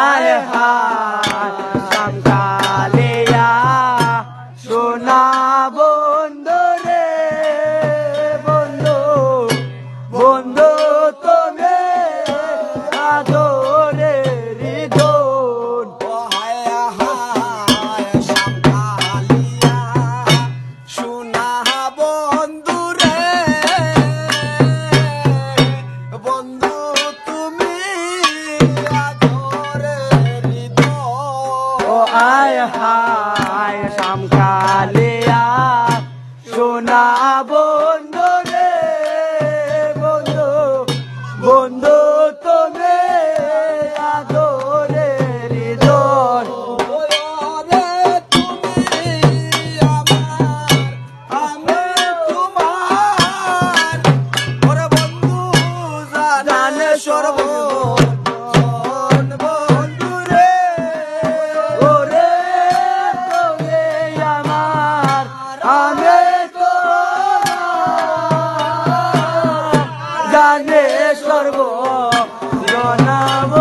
আয় হায় শ্যামকালিয়া সোনা বন্ধু রে বন্ধু বন্ধু তুমি আদরে হৃদয় সোনা বন্ধু রে বন্ধু তুমি আদরের হৃদয়। ও আয় হায় শ্যামকালিয়া সোনা বন্ধু রে বন্ধু বন্ধু তুমি আদরে হৃদয় ওরে তুমি আমার, আমি তোমার। ওরে বন্ধু জানে সর্বজন বন্ধু রে ওরে তুমি আমার আমি তো জানে সর্ব জনাব